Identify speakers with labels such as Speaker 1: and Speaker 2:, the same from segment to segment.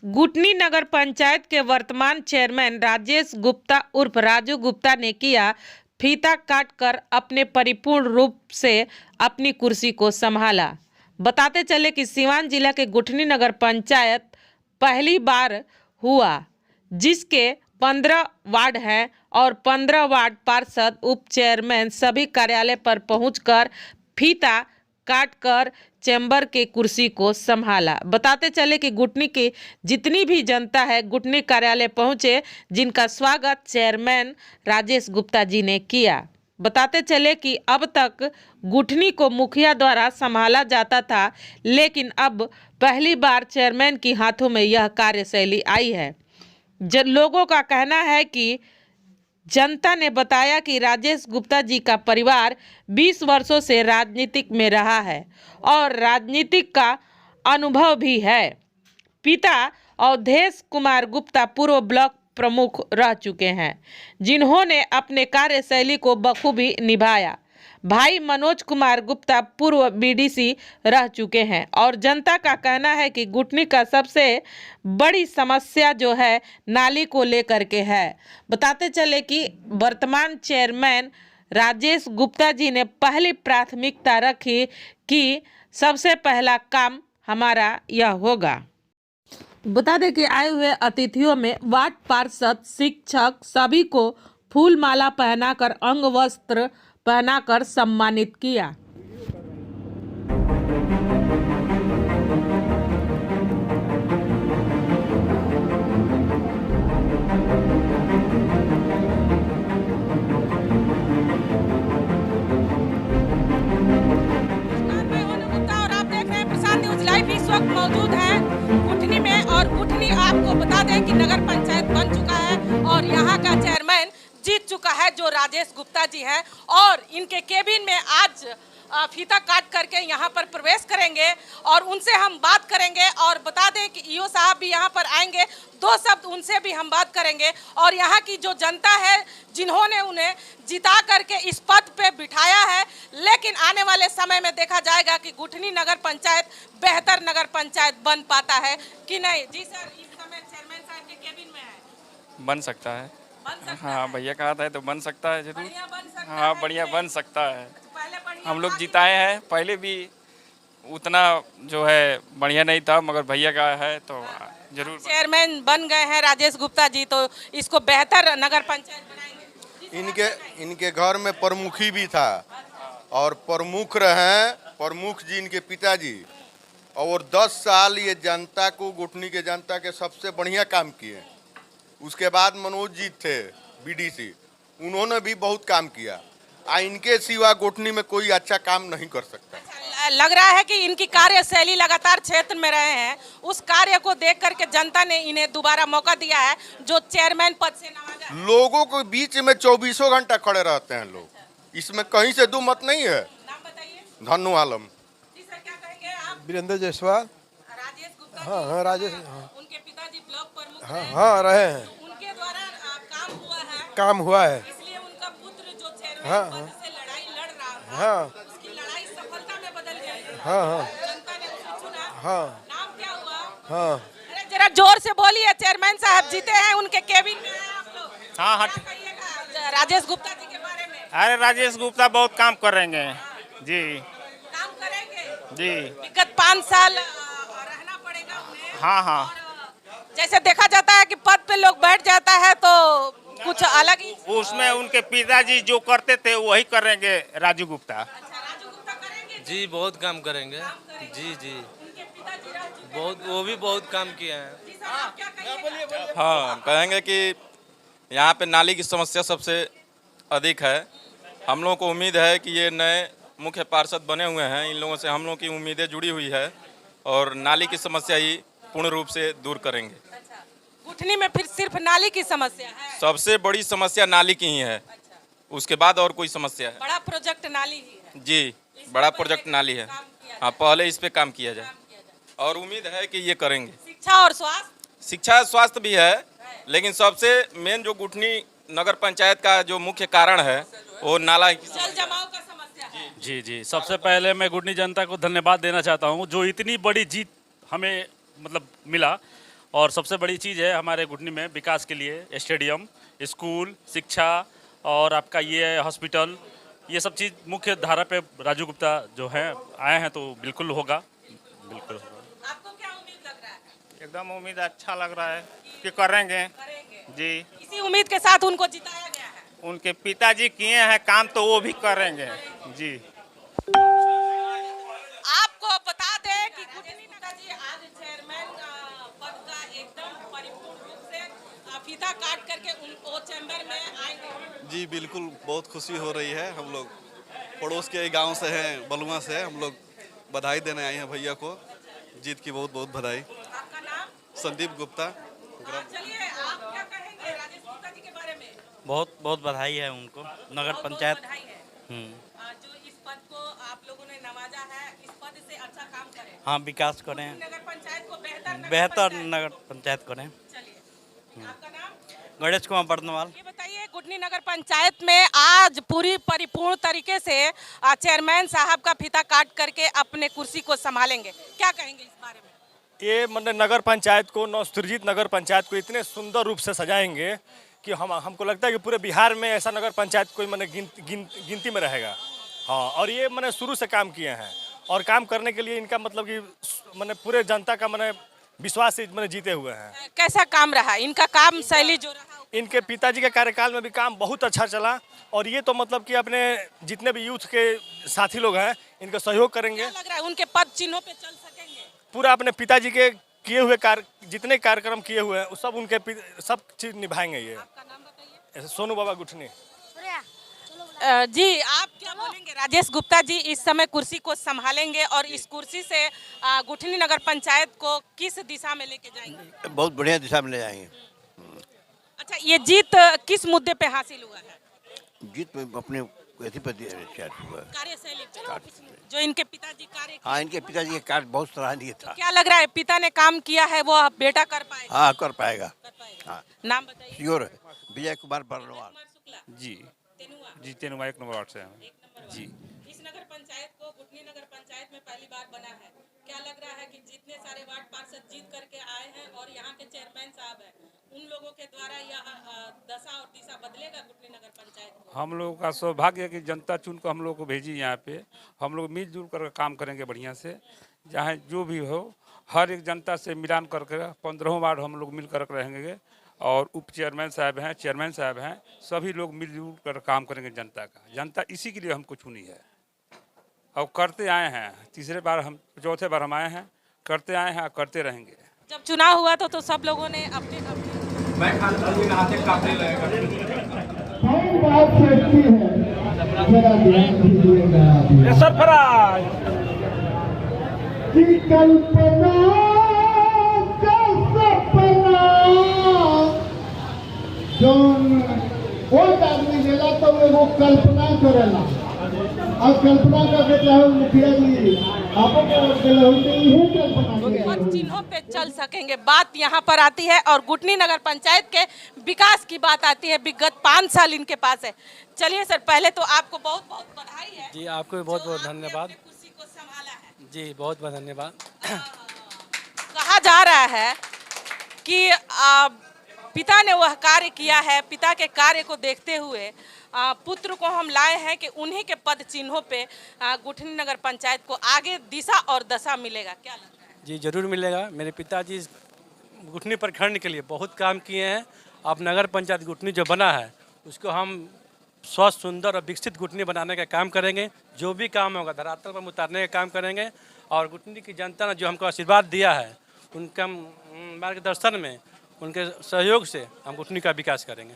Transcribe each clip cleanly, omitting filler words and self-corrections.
Speaker 1: गुटनी नगर पंचायत के वर्तमान चेयरमैन राजेश गुप्ता उर्फ राजू गुप्ता ने किया फीता काटकर अपने परिपूर्ण रूप से अपनी कुर्सी को संभाला। बताते चले कि सीवान जिला के गुटनी नगर पंचायत पहली बार हुआ, जिसके 15 वार्ड हैं और 15 वार्ड पार्षद उप चेयरमैन सभी कार्यालय पर पहुंचकर फीता काटकर चैम्बर के कुर्सी को संभाला। बताते चले कि गुटनी की जितनी भी जनता है गुटनी कार्यालय पहुंचे, जिनका स्वागत चेयरमैन राजेश गुप्ता जी ने किया। बताते चले कि अब तक गुटनी को मुखिया द्वारा संभाला जाता था, लेकिन अब पहली बार चेयरमैन के हाथों में यह कार्यशैली आई है। लोगों का कहना है कि जनता ने बताया कि राजेश गुप्ता जी का परिवार 20 वर्षों से राजनीतिक में रहा है और राजनीतिक का अनुभव भी है। पिता अवधेश कुमार गुप्ता पूर्व ब्लॉक प्रमुख रह चुके हैं, जिन्होंने अपने कार्यशैली को बखूबी निभाया। भाई मनोज कुमार गुप्ता पूर्व बीडीसी रह चुके हैं और जनता का कहना है कि गुटनी का सबसे बड़ी समस्या जो है नाली को लेकर के है। बताते चले कि वर्तमान चेयरमैन राजेश गुप्ता जी ने पहली प्राथमिकता रखी कि सबसे पहला काम हमारा यह होगा। बता दें कि आए हुए अतिथियों में वार्ड पार्षद, शिक्षक सभी को फूल माला पहनाकर अंग वस्त्र पहनाकर सम्मानित किया।
Speaker 2: इस वक्त मौजूद है गुटनी में और गुटनी आपको बता दें कि नगर पंचायत बन चुका है और यहाँ का चेयरमैन जीत चुका है जो राजेश गुप्ता जी हैं और इनके केबिन में आज फीता काट करके यहाँ पर प्रवेश करेंगे और उनसे हम बात करेंगे और बता दें कि ईओ साहब भी यहाँ पर आएंगे, 2 शब्द उनसे भी हम बात करेंगे और यहाँ की जो जनता है जिन्होंने उन्हें जिता करके इस पद पे बिठाया है, लेकिन आने वाले समय में देखा जाएगा कि गुटनी नगर पंचायत बेहतर नगर पंचायत बन पाता है कि नहीं। जी सर, इस समय चेयरमैन साहब के केबिन में है,
Speaker 3: बन सकता है। हाँ, भैया कहा था तो बन सकता है जरूर। हाँ, बढ़िया बन सकता है। हम लोग जिताए हैं, पहले भी उतना जो है बढ़िया नहीं था, मगर भैया का है तो जरूर।
Speaker 2: चेयरमैन बन गए हैं राजेश गुप्ता जी, तो इसको बेहतर नगर पंचायत बनाएंगे।
Speaker 4: इनके घर में प्रमुखी भी था और प्रमुख रहे प्रमुख जी इनके पिताजी, और 10 साल ये जनता को, गुटनी के जनता के सबसे बढ़िया काम किए। उसके बाद मनोज जी थे बीडीसी, उन्होंने भी बहुत काम किया। इनके सिवा गुटनी में कोई अच्छा काम नहीं कर सकता।
Speaker 2: लग रहा है कि इनकी कार्यशैली लगातार क्षेत्र में रहे हैं, उस कार्य को देख करके जनता ने इन्हें दोबारा मौका दिया है जो चेयरमैन पद से नवाजा।
Speaker 4: लोगों के बीच में 24 घंटा खड़े रहते हैं लोग, इसमें कहीं से दो मत नहीं है।
Speaker 2: नाम बताइए।
Speaker 4: धनु आलम।
Speaker 2: जी सर, क्या कहेंगे आप?
Speaker 5: वीरेंद्र जायसवाल।
Speaker 2: राजेश गुप्ता।
Speaker 5: हाँ, राजेश।
Speaker 2: उनके पिताजी ब्लॉक प्रमुख
Speaker 5: हाँ, रहे हैं।
Speaker 2: तो उनके द्वारा
Speaker 5: काम हुआ है।
Speaker 2: इसलिए उनका पुत्र जो चेयरमैन पद से लड़ाई लड़ रहा था, उसकी लड़ाई सफलता में बदल गई। जनता ने उसे चुना। नाम क्या हुआ? अरे जरा जोर से बोलिए। चेयरमैन साहब जीते हैं, उनके केबिन में हैं आप लोग।
Speaker 3: हाँ,
Speaker 2: क्या कहिएगा राजेश गुप्ता जी के बारे में?
Speaker 3: अरे राजेश गुप्ता बहुत काम करेंगे जी।
Speaker 2: काम करेंगे
Speaker 3: जी।
Speaker 2: विगत 5 साल रहना पड़ेगा उन्हें।
Speaker 3: हाँ।
Speaker 2: और जैसे देखा जाता है कि पद पे लोग बैठ जाता है तो कुछ अलग ही,
Speaker 3: उसमें उनके पिताजी जो करते थे वही करेंगे राजू गुप्ता।
Speaker 2: अच्छा, राजू गुप्ता करेंगे
Speaker 6: जी, बहुत काम करेंगे। जी।
Speaker 2: उनके पिताजी रह चुके
Speaker 6: बहुत, वो भी बहुत काम किए हैं।
Speaker 2: हैं। जी सर, आप क्या कहिएगा?
Speaker 7: हाँ, कहेंगे कि यहाँ पे नाली की समस्या सबसे अधिक है। हम लोगों को उम्मीद है कि ये नए मुख्य पार्षद बने हुए हैं, इन लोगों से हम लोगों की उम्मीदें जुड़ी हुई है और नाली की समस्या ही पूर्ण रूप से दूर करेंगे।
Speaker 2: अच्छा, गुटनी में फिर सिर्फ नाली की समस्या है?
Speaker 7: सबसे बड़ी समस्या नाली की ही है।
Speaker 2: अच्छा,
Speaker 7: उसके बाद और कोई समस्या है?
Speaker 2: बड़ा प्रोजेक्ट नाली ही है।
Speaker 7: जी, बड़ा प्रोजेक्ट नाली है। हाँ, पहले इस पे काम किया जाए और उम्मीद है कि ये करेंगे।
Speaker 2: शिक्षा और स्वास्थ्य?
Speaker 7: शिक्षा स्वास्थ्य भी है, लेकिन सबसे मेन जो गुटनी नगर पंचायत का जो मुख्य कारण है वो नाला
Speaker 2: जल जमाव का समस्या है।
Speaker 8: जी। सबसे पहले मैं गुटनी जनता को धन्यवाद देना चाहता हूँ जो इतनी बड़ी जीत हमें मतलब मिला, और सबसे बड़ी चीज़ है हमारे गुठनी में विकास के लिए स्टेडियम, स्कूल, शिक्षा और आपका ये हॉस्पिटल, ये सब चीज़ मुख्य धारा पे राजू गुप्ता जो हैं आए हैं तो बिल्कुल होगा, बिल्कुल होगा।
Speaker 2: आपको क्या उम्मीद लग रहा है?
Speaker 3: एकदम उम्मीद अच्छा लग रहा है कि करेंगे जी।
Speaker 2: इसी उम्मीद के साथ उनको जिताया गया है।
Speaker 3: उनके पिताजी किए हैं काम तो वो भी करेंगे जी।
Speaker 2: आपको बता दें कि गुठनी नगर जी आज चेयरमैन पद का एकदम परिपूर्ण रूप से फीता काट करके वो चैम्बर में आएंगे।
Speaker 9: जी बिल्कुल, बहुत खुशी हो रही है। हम लोग पड़ोस के गांव से हैं, बलुआ से, हम लोग बधाई देने आए हैं भैया को, जीत की बहुत बहुत बधाई।
Speaker 2: आपका नाम?
Speaker 9: संदीप गुप्ता।
Speaker 2: चलिए, आप क्या कहेंगे राजेश गुप्ता जी के बारे में?
Speaker 6: बहुत बहुत बधाई है उनको, नगर
Speaker 2: बहुत
Speaker 6: पंचायत।
Speaker 2: बधाई है। जो इस पद को आप लोगों ने नवाजा है, इस पद से अच्छा काम करें,
Speaker 6: हाँ, विकास करें,
Speaker 2: नगर पंचायत को
Speaker 6: बेहतर नगर पंचायत करें।
Speaker 2: चलिए, आपका नाम?
Speaker 6: गणेश कुमार बर्नवाल।
Speaker 2: ये बताइए, गुठनी नगर पंचायत में आज पूरी परिपूर्ण तरीके से चेयरमैन साहब का फीता काट करके अपने कुर्सी को संभालेंगे, क्या कहेंगे इस बारे में?
Speaker 5: ये मतलब नगर पंचायत को, नवसृजित नगर पंचायत को इतने सुंदर रूप से सजाएंगे कि हमको लगता है कि पूरे बिहार में ऐसा नगर पंचायत कोई मैंने गिनती में रहेगा। हाँ, और ये मैंने शुरू से काम किए हैं और काम करने के लिए इनका मतलब कि मैंने पूरे जनता का मैंने विश्वास से मैंने जीते हुए हैं।
Speaker 2: कैसा काम रहा इनका? काम शैली जो रहा,
Speaker 5: इनके पिताजी के कार्यकाल में भी काम बहुत अच्छा चला और ये तो मतलब कि अपने जितने भी यूथ के साथी लोग हैं इनका सहयोग करेंगे।
Speaker 2: क्या लग रहा है उनके पद चिन्हों पे चल सकेंगे?
Speaker 5: पूरा अपने पिताजी के किए हुए कार्य, जितने कार्यक्रम किए हुए हैं वो सब उनके सब चीज निभाएंगे। ये
Speaker 2: आपका नाम बताइए।
Speaker 5: सोनू बाबा गुठनी।
Speaker 2: जी, आप क्या बोलेंगे? राजेश गुप्ता जी इस समय कुर्सी को संभालेंगे और इस कुर्सी से गुठनी नगर पंचायत को किस दिशा में लेके जाएंगे?
Speaker 10: बहुत बढ़िया दिशा में ले जाएंगे।
Speaker 2: अच्छा, ये जीत किस मुद्दे पे हासिल हुआ है?
Speaker 10: जीत में अपने ऐसी
Speaker 2: कार्यशैली पे, जो इनके पिताजी कार्य।
Speaker 10: हाँ, इनके पिताजी का कार्य बहुत सराहनीय था।
Speaker 2: क्या लग रहा है, पिता ने काम किया है वो अब बेटा कर पाएगा?
Speaker 10: हाँ, कर पाएगा। हाँ,
Speaker 2: नाम बताइए।
Speaker 10: श्योर है, विजय कुमार बर्नवाल।
Speaker 8: जी जी, तेनुआ 1 नंबर वार्ड से हैं जी।
Speaker 2: इस नगर पंचायत को गुठनी नगर पंचायत में पहली बार बना है, क्या लग रहा है कि जितने सारे वार्ड पार्षद जीत करके आए हैं और यहाँ के चेयरमैन साहब हैं, उन लोगों के द्वारा यह दशा और दिशा बदलेगा गुठनी नगर पंचायत को?
Speaker 8: हम लोगों का सौभाग्य है कि जनता चुन को हम लोग को भेजी यहाँ पे। हम लोग मिलजुल कर काम करेंगे बढ़िया से, चाहे जो भी हो, हर एक जनता से मिलान करके 15 वार्ड हम लोग मिलकर रहेंगे और उप चेयरमैन साहब हैं, चेयरमैन साहब हैं, सभी लोग मिलजुल कर काम करेंगे जनता का। जनता इसी के लिए हमको चुनी है और करते आए हैं। तीसरे बार हम, चौथे बार हम आए हैं, करते आए हैं और करते रहेंगे।
Speaker 2: जब चुनाव हुआ तो सब लोगों ने अपने
Speaker 11: कोई आदमी देला तो वो कल्पना करेला और कल्पना करके चाहे मुखिया जी आपको
Speaker 2: पद चिन्हों पे चल सकेंगे। बात यहाँ पर आती है और गुठनी नगर पंचायत के विकास की बात आती है। विगत 5 साल इनके पास है। चलिए सर, पहले तो आपको बहुत बहुत बधाई है।
Speaker 6: जी, आपको भी बहुत बहुत धन्यवाद।
Speaker 2: कुर्सी को संभाला है
Speaker 6: जी, बहुत बहुत धन्यवाद।
Speaker 2: कहा जा रहा है कि पिता ने वह कार्य किया है, पिता के कार्य को देखते हुए पुत्र को हम लाए हैं कि उन्हीं के पद चिन्हों पे गुठनी नगर पंचायत को आगे दिशा और दशा मिलेगा। क्या लगता है?
Speaker 6: जी, जरूर मिलेगा। मेरे पिताजी गुठनी प्रखंड के लिए बहुत काम किए हैं। अब नगर पंचायत गुठनी जो बना है उसको हम स्वस्थ, सुंदर और विकसित गुठनी बनाने का काम करेंगे। जो भी काम होगा धरातल पर उतारने का काम करेंगे और गुठनी की जनता ने जो हमको आशीर्वाद दिया है उनका मार्गदर्शन में, उनके सहयोग से हम गुठनी का विकास करेंगे।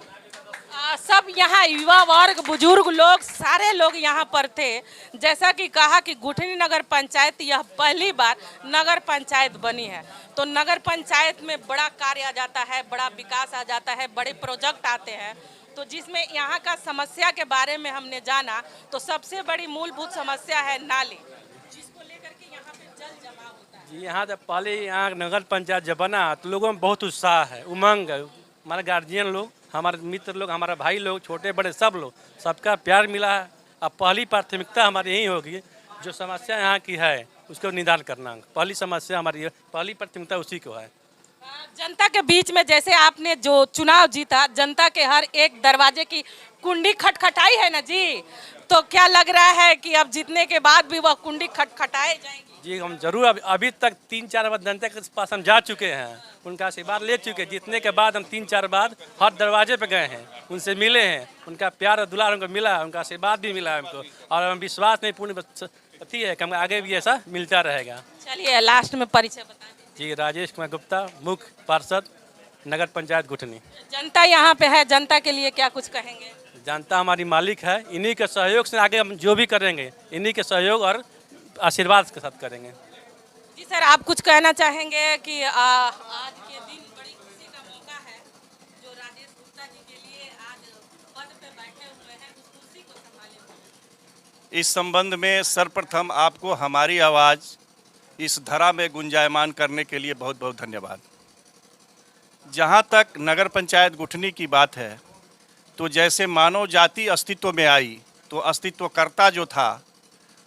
Speaker 2: सब यहाँ युवा वर्ग, बुजुर्ग लोग, सारे लोग यहाँ पर थे। जैसा कि कहा कि गुठनी नगर पंचायत यह पहली बार नगर पंचायत बनी है, तो नगर पंचायत में बड़ा कार्य आ जाता है, बड़ा विकास आ जाता है, बड़े प्रोजेक्ट आते हैं। तो जिसमें यहाँ का समस्या के बारे में हमने जाना तो सबसे बड़ी मूलभूत समस्या है नाली, जिसको लेकर के यहाँ पे जल जमा होता है।
Speaker 6: जी, यहाँ जब पहले यहाँ नगर पंचायत जब बना तो लोगों में बहुत उत्साह है, उमंग है। हमारे गार्जियन लोग, हमारे मित्र लोग, हमारे भाई लोग, छोटे बड़े सब लोग, सबका प्यार मिला है। अब पहली प्राथमिकता हमारी यही होगी, जो समस्या यहाँ की है उसको निदान करना। पहली समस्या हमारी, पहली प्राथमिकता उसी को है।
Speaker 2: जनता के बीच में जैसे आपने जो चुनाव जीता, जनता के हर एक दरवाजे की कुंडी खटखटाई है ना जी, तो क्या लग रहा है कि अब जीतने के बाद भी वह कुंडी खटखटाए जाएगी?
Speaker 6: जी हम जरूर अभी तक 3-4 बार जनता के पास हम जा चुके हैं, उनका आशीर्वाद ले चुके हैं। जीतने के बाद हम 3-4 बार हर दरवाजे पे गए हैं, उनसे मिले हैं, उनका प्यार और दुलार हमको मिला, उनका आशीर्वाद भी मिला हमको, और हम विश्वास नहीं पूर्ण अथी है कि हम आगे भी ऐसा मिलता रहेगा।
Speaker 2: चलिए लास्ट में परिचय बता दीजिए।
Speaker 6: जी राजेश कुमार गुप्ता, मुख्य पार्षद नगर पंचायत गुठनी।
Speaker 2: जनता यहाँ पे है, जनता के लिए क्या कुछ कहेंगे?
Speaker 6: जनता हमारी मालिक है, इन्हीं के सहयोग से आगे हम जो भी करेंगे, इन्हीं के सहयोग और आशीर्वाद के साथ करेंगे।
Speaker 2: जी सर, आप कुछ कहना चाहेंगे कि आज के दिन बड़ी खुशी का मौका है, जो राजेश गुप्ता जी के लिए आज पद पे बैठे हुए हैं, उस खुशी को संभाले।
Speaker 12: इस संबंध में सर्वप्रथम आपको हमारी आवाज़ इस धरा में गुंजायमान करने के लिए बहुत बहुत धन्यवाद। जहाँ तक नगर पंचायत गुठनी की बात है, तो जैसे मानव जाति अस्तित्व में आई तो अस्तित्वकर्ता जो था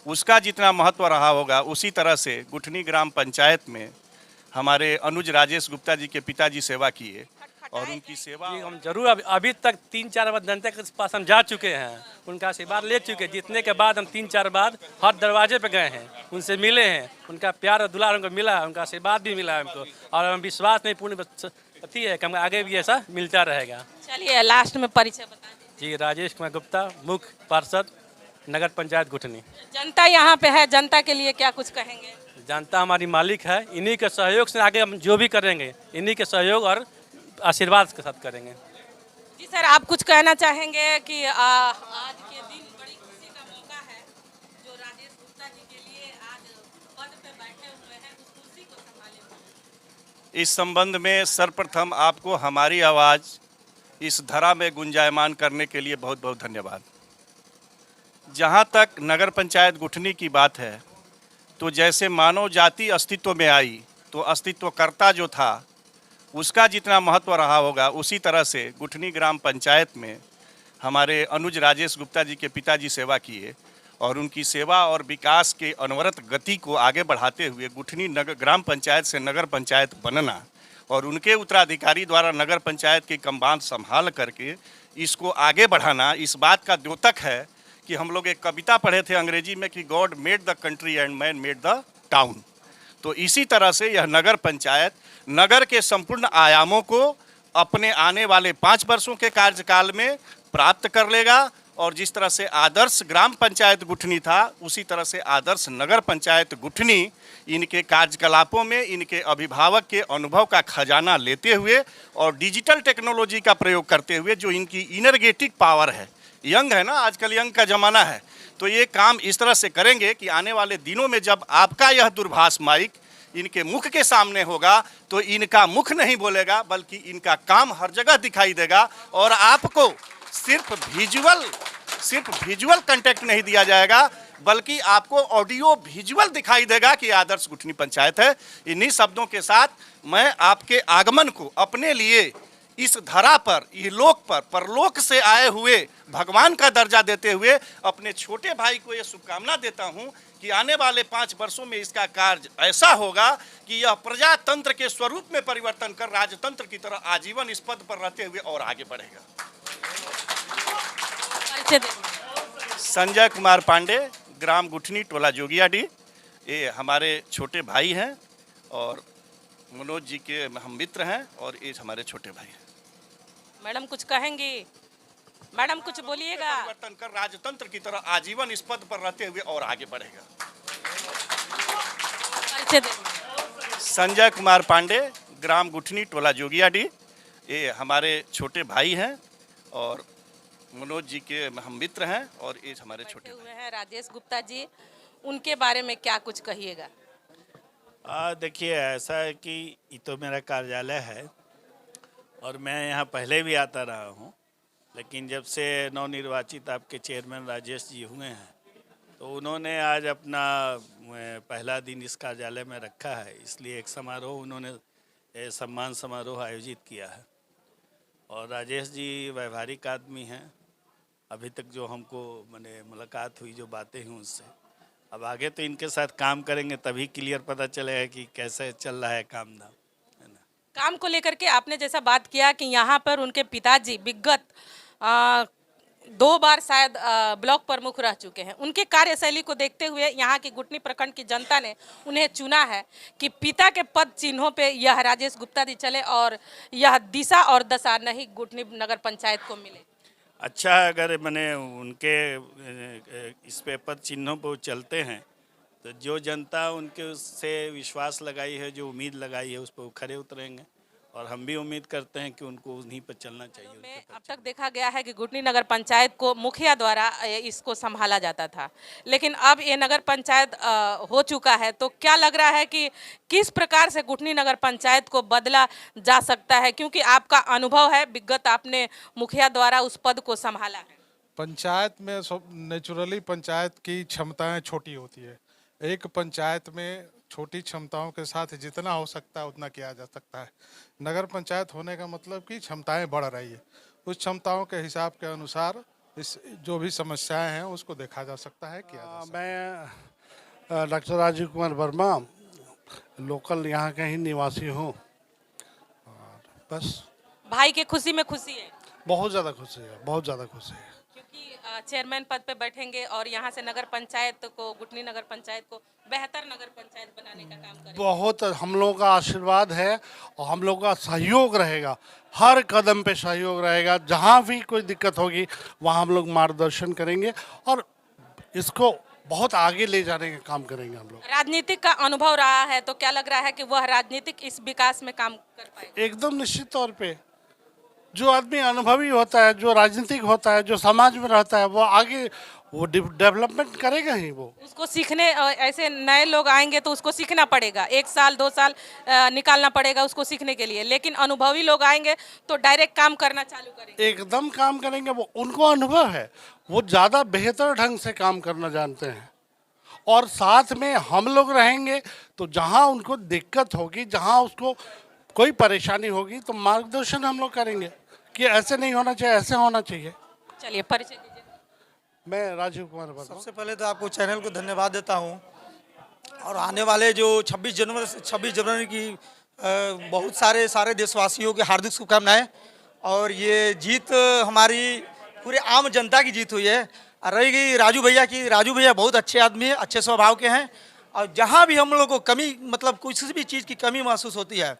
Speaker 12: उसका जितना महत्व रहा होगा, उसी तरह से गुठनी ग्राम पंचायत में हमारे अनुज राजेश गुप्ता जी के पिताजी सेवा किए और उनकी सेवा
Speaker 6: जी हम जरूर अभी तक 3-4 बार जनता के पास हम जा चुके हैं, उनका आशीर्वाद ले चुके हैं। जीतने के बाद हम 3-4 बार हर दरवाजे पे गए हैं, उनसे मिले हैं, उनका प्यार और दुलार हमको मिला, उनका आशीर्वाद भी मिला हमको, और हम विश्वास नहीं पूर्ण अथी है कि हम आगे भी ऐसा मिलता रहेगा।
Speaker 2: चलिए लास्ट में परिचय बता दीजिए।
Speaker 6: जी राजेश कुमार गुप्ता, मुख्य पार्षद नगर पंचायत गुठनी।
Speaker 2: जनता यहाँ पे है, जनता के लिए क्या कुछ कहेंगे?
Speaker 6: जनता हमारी मालिक है, इन्हीं के सहयोग से आगे हम जो भी करेंगे, इन्हीं के सहयोग और आशीर्वाद के साथ करेंगे।
Speaker 2: जी सर, आप कुछ कहना चाहेंगे कि आज के दिन बड़ी खुशी का मौका है, जो राजेश गुप्ता जी के लिए आज पद पे बैठे हुए हैं, उस खुशी को संभाले।
Speaker 12: इस संबंध में सर्वप्रथम आपको हमारी आवाज़ इस धरा में गुंजायमान करने के लिए बहुत बहुत धन्यवाद। जहाँ तक नगर पंचायत गुठनी की बात है, तो जैसे मानव जाति अस्तित्व में आई तो अस्तित्वकर्ता जो था उसका जितना महत्व रहा होगा, उसी तरह से गुठनी ग्राम पंचायत में हमारे अनुज राजेश गुप्ता जी के पिताजी सेवा किए और उनकी सेवा और विकास के अनवरत गति को आगे बढ़ाते हुए गुठनी नगर ग्राम पंचायत से नगर पंचायत बनना और उनके उत्तराधिकारी द्वारा नगर पंचायत की कमान संभाल करके इसको आगे बढ़ाना, इस बात का द्योतक है कि हम लोग एक कविता पढ़े थे अंग्रेजी में कि God made the country and man made the town. तो इसी तरह से यह नगर पंचायत नगर के संपूर्ण आयामों को अपने आने वाले 5 वर्षों के कार्यकाल में प्राप्त कर लेगा और जिस तरह से आदर्श ग्राम पंचायत गुठनी था, उसी तरह से आदर्श नगर पंचायत गुठनी इनके कार्यकलापों में इनके अभिभावक के अनुभव का खजाना लेते हुए और डिजिटल टेक्नोलॉजी का प्रयोग करते हुए, जो इनकी इनर्जेटिक पावर है, यंग है ना, आजकल यंग का ज़माना है, तो ये काम इस तरह से करेंगे कि आने वाले दिनों में जब आपका यह दूरभाष माइक इनके मुख के सामने होगा तो इनका मुख नहीं बोलेगा बल्कि इनका काम हर जगह दिखाई देगा और आपको सिर्फ विजुअल कंटेक्ट नहीं दिया जाएगा बल्कि आपको ऑडियो विजुअल दिखाई देगा कि आदर्श गुठनी पंचायत है। इन्हीं शब्दों के साथ मैं आपके आगमन को अपने लिए इस धरा पर, इहलोक पर, परलोक से आए हुए भगवान का दर्जा देते हुए अपने छोटे भाई को ये शुभकामना देता हूं कि आने वाले 5 वर्षों में इसका कार्य ऐसा होगा कि यह प्रजातंत्र के स्वरूप में परिवर्तन कर राजतंत्र की तरह आजीवन इस पद पर रहते हुए और आगे बढ़ेगा। संजय कुमार पांडे, ग्राम गुठनी, टोला जोगियाडी। ये हमारे छोटे भाई हैं और मनोज जी के हम मित्र हैं और ये हमारे छोटे भाई हैं।
Speaker 2: मैडम कुछ कहेंगी? मैडम कुछ बोलिएगा।
Speaker 12: परिवर्तन कर राजतंत्र की तरह आजीवन इस पद पर रहते हुए और आगे बढ़ेगा। संजय कुमार पांडे, ग्राम गुठनी, टोला जोगियाडी। ये हमारे छोटे भाई हैं और मनोज जी के हम मित्र हैं और ये हमारे छोटे
Speaker 2: हुए हैं राजेश गुप्ता जी, उनके बारे में क्या कुछ कहिएगा?
Speaker 13: देखिए, ऐसा है कि ये तो मेरा कार्यालय है और मैं यहाँ पहले भी आता रहा हूँ, लेकिन जब से नवनिर्वाचित आपके चेयरमैन राजेश जी हुए हैं तो उन्होंने आज अपना पहला दिन इस कार्यालय में रखा है, इसलिए एक समारोह उन्होंने सम्मान समारोह आयोजित किया है। और राजेश जी व्यवहारिक आदमी हैं, अभी तक जो हमको मैंने मुलाकात हुई, जो बातें हुई उससे, अब आगे तो इनके साथ काम करेंगे तभी क्लियर पता चलेगा कि कैसे चल रहा है काम धाम, है ना।
Speaker 2: काम को लेकर के आपने जैसा बात किया कि यहाँ पर उनके पिताजी विगत 2 बार शायद ब्लॉक प्रमुख रह चुके हैं। उनके कार्यशैली को देखते हुए यहाँ की गुटनी प्रखंड की जनता ने उन्हें चुना है कि पिता के पद चिन्हों पे यह राजेश गुप्ता जी चले और यह दिशा और दशा नहीं गुटनी नगर पंचायत को मिले।
Speaker 13: अच्छा है, अगर मैंने उनके इस पे पद चिन्हों पर चलते हैं तो जो जनता उनके उससे विश्वास लगाई है, जो उम्मीद लगाई है, उस पर वो खरे उतरेंगे और हम भी उम्मीद करते हैं कि उनको उन्हीं पर चलना चाहिए।
Speaker 2: में अब तक देखा गया है कि गुटनी नगर पंचायत को मुखिया द्वारा इसको संभाला जाता था, लेकिन अब ये नगर पंचायत हो चुका है, तो क्या लग रहा है कि किस प्रकार से गुटनी नगर पंचायत को बदला जा सकता है, क्योंकि आपका अनुभव है, विगत आपने मुखिया द्वारा उस पद को संभाला है।
Speaker 14: पंचायत में नेचुरली पंचायत की क्षमताएं छोटी होती है। एक पंचायत में छोटी क्षमताओं के साथ जितना हो सकता है उतना किया जा सकता है। नगर पंचायत होने का मतलब कि क्षमताएं बढ़ रही है, उस क्षमताओं के हिसाब के अनुसार इस जो भी समस्याएं हैं उसको देखा जा सकता है, किया जा सकता है।
Speaker 15: मैं डॉक्टर राजीव कुमार वर्मा लोकल यहाँ का ही निवासी हूँ और बस।
Speaker 2: भाई के खुशी में खुशी है?
Speaker 15: बहुत ज़्यादा खुशी है, बहुत ज़्यादा खुशी है,
Speaker 2: क्योंकि चेयरमैन पद पे बैठेंगे और यहाँ से नगर पंचायत को, गुटनी नगर पंचायत को बेहतर नगर पंचायत बनाने का काम करेंगे।
Speaker 15: बहुत हम लोगों का आशीर्वाद है और हम लोगों का सहयोग रहेगा, हर कदम पे सहयोग रहेगा। जहाँ भी कोई दिक्कत होगी वहाँ हम लोग मार्गदर्शन करेंगे और इसको बहुत आगे ले जाने का काम करेंगे हम लोग।
Speaker 2: राजनीतिक का अनुभव रहा है, तो क्या लग रहा है कि वह राजनीतिक इस विकास में काम कर पाएगा?
Speaker 15: एकदम निश्चित तौर पे जो आदमी अनुभवी होता है, जो राजनीतिक होता है, जो समाज में रहता है, वो आगे वो डेवलपमेंट करेगा ही। वो
Speaker 2: उसको सीखने, ऐसे नए लोग आएंगे तो उसको सीखना पड़ेगा, 1 साल 2 साल निकालना पड़ेगा उसको सीखने के लिए, लेकिन अनुभवी लोग आएंगे तो डायरेक्ट काम करना चालू करेंगे।
Speaker 15: एकदम काम करेंगे, वो उनको अनुभव है, वो ज़्यादा बेहतर ढंग से काम करना जानते हैं। और साथ में हम लोग रहेंगे तो जहाँ उनको दिक्कत होगी, जहाँ उसको कोई परेशानी होगी तो मार्गदर्शन हम लोग करेंगे कि ऐसे नहीं होना चाहिए, ऐसे होना चाहिए।
Speaker 2: चलिए परिचय दीजिए।
Speaker 15: मैं राजीव कुमार वर्मा।
Speaker 16: सबसे पहले तो आपको चैनल को धन्यवाद देता हूं और आने वाले जो 26 जनवरी की बहुत सारे देशवासियों के हार्दिक शुभकामनाएं। और ये जीत हमारी पूरे आम जनता की जीत हुई है। रही गई राजू भैया की, राजू भैया बहुत अच्छे आदमी हैं, अच्छे स्वभाव के हैं और जहाँ भी हम लोग को कमी, मतलब किसी भी चीज़ की कमी महसूस होती है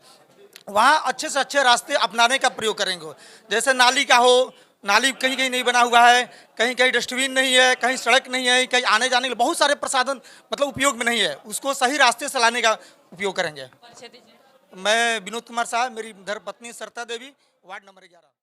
Speaker 16: वहाँ अच्छे से अच्छे रास्ते अपनाने का प्रयोग करेंगे। जैसे नाली का हो, नाली कहीं कहीं नहीं बना हुआ है, कहीं कहीं डस्टबिन नहीं है, कहीं सड़क नहीं है, कहीं आने जाने के बहुत सारे प्रसाधन मतलब उपयोग में नहीं है, उसको सही रास्ते से लाने का उपयोग करेंगे। मैं विनोद कुमार साहब, मेरी धर्मपत्नी सरता देवी, वार्ड नंबर 11।